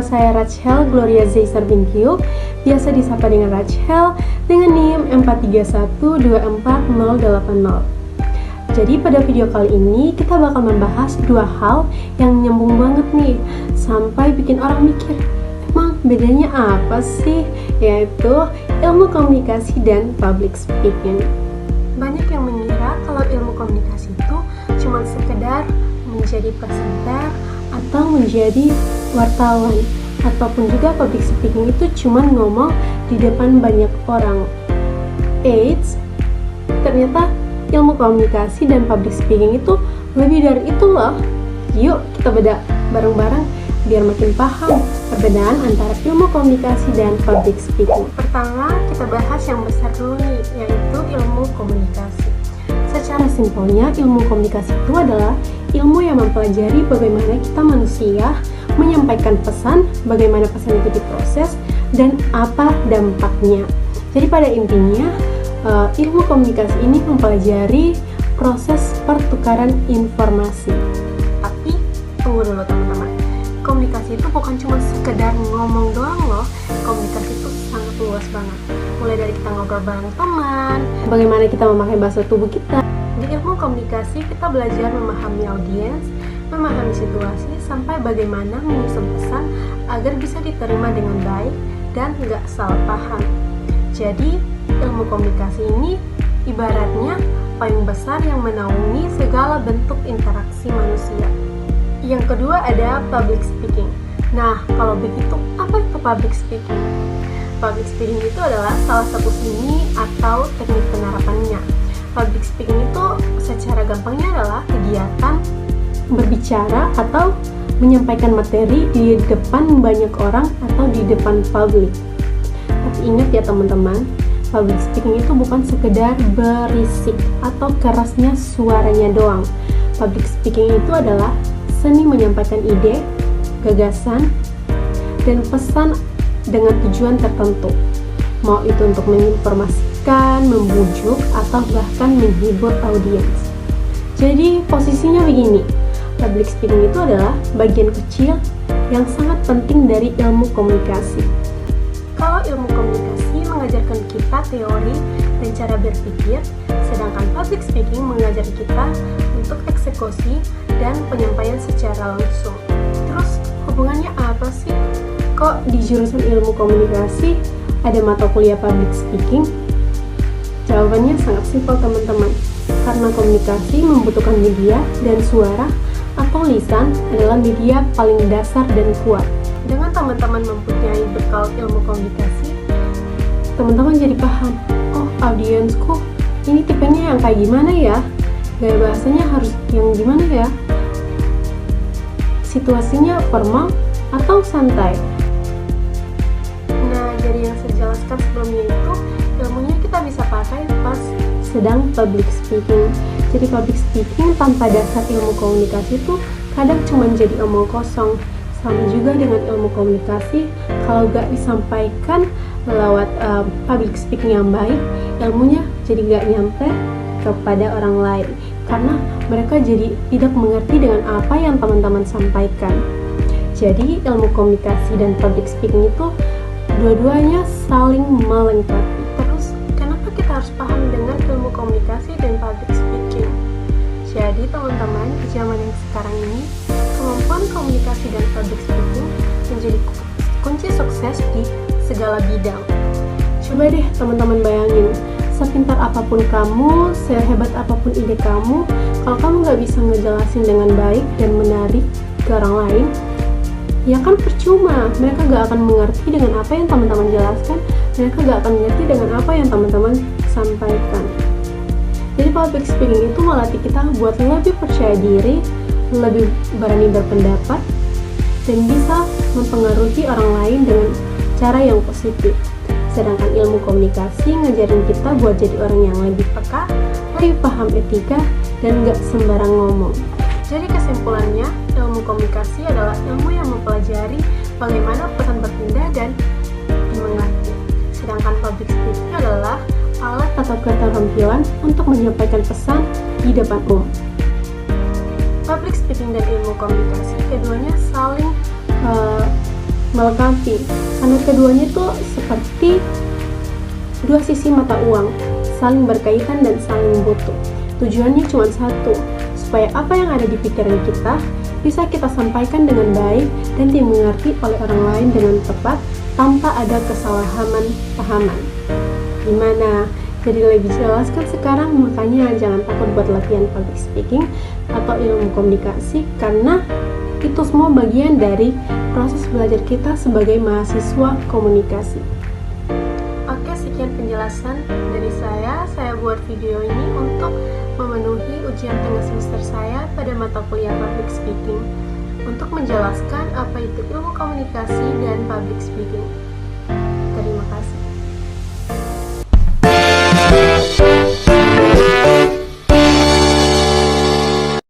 saya Rachel Gloria Zeisser Bingkiu, biasa disapa dengan Rachel, dengan NIM 431244080. Jadi pada video kali ini kita bakal membahas dua hal yang nyambung banget nih, sampai bikin orang mikir, emang bedanya apa sih? Yaitu ilmu komunikasi dan public speaking. Banyak yang mengira kalau ilmu komunikasi itu cuma sekedar menjadi presenter atau menjadi wartawan, ataupun juga public speaking itu cuma ngomong di depan banyak orang. Eits, ternyata ilmu komunikasi dan public speaking itu lebih dari itu loh. Yuk kita bedah bareng-bareng biar makin paham perbedaan antara ilmu komunikasi dan public speaking. Pertama, kita bahas yang besar dulu nih, yaitu ilmu komunikasi. Secara simpelnya, ilmu komunikasi itu adalah ilmu yang mempelajari bagaimana kita manusia menyampaikan pesan, bagaimana pesan itu diproses, dan apa dampaknya. Jadi pada intinya, ilmu komunikasi ini mempelajari proses pertukaran informasi. Tapi, tunggu dulu teman-teman. Komunikasi itu bukan cuma sekedar ngomong doang loh. Komunikasi itu sangat luas banget. Mulai dari kita ngobrol bareng teman, bagaimana kita memakai bahasa tubuh kita. Di ilmu komunikasi kita belajar memahami audiens, memahami situasi, sampai bagaimana menyusun pesan agar bisa diterima dengan baik dan nggak salah paham. Jadi ilmu komunikasi ini ibaratnya payung besar yang menaungi segala bentuk interaksi manusia. Yang kedua ada public speaking. Nah, kalau begitu, apa itu public speaking? Public speaking itu adalah salah satu seni atau teknik penerapannya. Public speaking itu secara gampangnya adalah kegiatan berbicara atau menyampaikan materi di depan banyak orang atau di depan publik. Tapi ingat ya teman-teman, public speaking itu bukan sekedar berisik atau kerasnya suaranya doang. Public speaking itu adalah seni menyampaikan ide, gagasan, dan pesan dengan tujuan tertentu. Mau itu untuk menginformasikan, membujuk, atau bahkan menghibur audiens. Jadi posisinya begini, public speaking itu adalah bagian kecil yang sangat penting dari ilmu komunikasi. Kalau ilmu komunikasi mengajarkan kita teori dan cara berpikir, sedangkan public speaking mengajari kita untuk eksekusi dan penyampaian secara langsung. Terus hubungannya apa sih? Kok di jurusan ilmu komunikasi ada mata kuliah public speaking? Jawabannya sangat simpel teman-teman. Karena komunikasi membutuhkan media dan suara atau lisan adalah media paling dasar dan kuat. Dengan teman-teman mempunyai bekal ilmu komunikasi, teman-teman jadi paham, oh audiensku ini tipenya yang kayak gimana ya? Gaya bahasanya harus yang gimana ya? Situasinya formal atau santai? Nah, dari yang saya jelaskan sebelumnya itu, ilmunya kita bisa pakai pas sedang public speaking. Jadi public speaking tanpa dasar ilmu komunikasi itu kadang cuma jadi omong kosong. Sama juga dengan ilmu komunikasi, kalau gak disampaikan lewat public speaking yang baik, ilmunya jadi gak nyampe kepada orang lain, karena mereka jadi tidak mengerti dengan apa yang teman-teman sampaikan. Jadi ilmu komunikasi dan public speaking itu dua-duanya saling melengkapi. Terus kenapa kita harus paham dengan ilmu komunikasi dan public speaking? Jadi teman-teman, di zaman yang sekarang ini, kemampuan komunikasi dan public speaking menjadi kunci sukses di segala bidang. Coba deh teman-teman bayangin, sepintar apapun kamu, sehebat apapun ide kamu, kalau kamu gak bisa ngejelasin dengan baik dan menarik ke orang lain, ya kan percuma. Mereka gak akan mengerti dengan apa yang teman-teman jelaskan, mereka gak akan mengerti dengan apa yang teman-teman sampaikan. Jadi public speaking itu melatih kita buat lebih percaya diri, lebih berani berpendapat, dan bisa mempengaruhi orang lain dengan cara yang positif. Sedangkan ilmu komunikasi ngajarin kita buat jadi orang yang lebih peka, lebih paham etika, dan gak sembarang ngomong. Jadi kesimpulannya, ilmu komunikasi adalah ilmu yang mempelajari bagaimana pesan berpindah dan dimengerti. Sedangkan public speaking adalah alat atau keterampilan untuk menyampaikan pesan di depan umum. Public speaking dan ilmu komunikasi keduanya saling melengkapi, karena keduanya itu seperti dua sisi mata uang, saling berkaitan dan saling butuh. Tujuannya cuma satu, supaya apa yang ada di pikiran kita bisa kita sampaikan dengan baik dan dimengerti oleh orang lain dengan tepat tanpa ada kesalahpahaman. Gimana? Jadi lebih jelas kan sekarang? Makanya jangan takut buat latihan public speaking atau ilmu komunikasi, karena itu semua bagian dari proses belajar kita sebagai mahasiswa komunikasi. Oke, sekian penjelasan dari saya. Saya buat video ini untuk memenuhi ujian tengah semester saya pada mata kuliah public speaking, untuk menjelaskan apa itu ilmu komunikasi dan public speaking.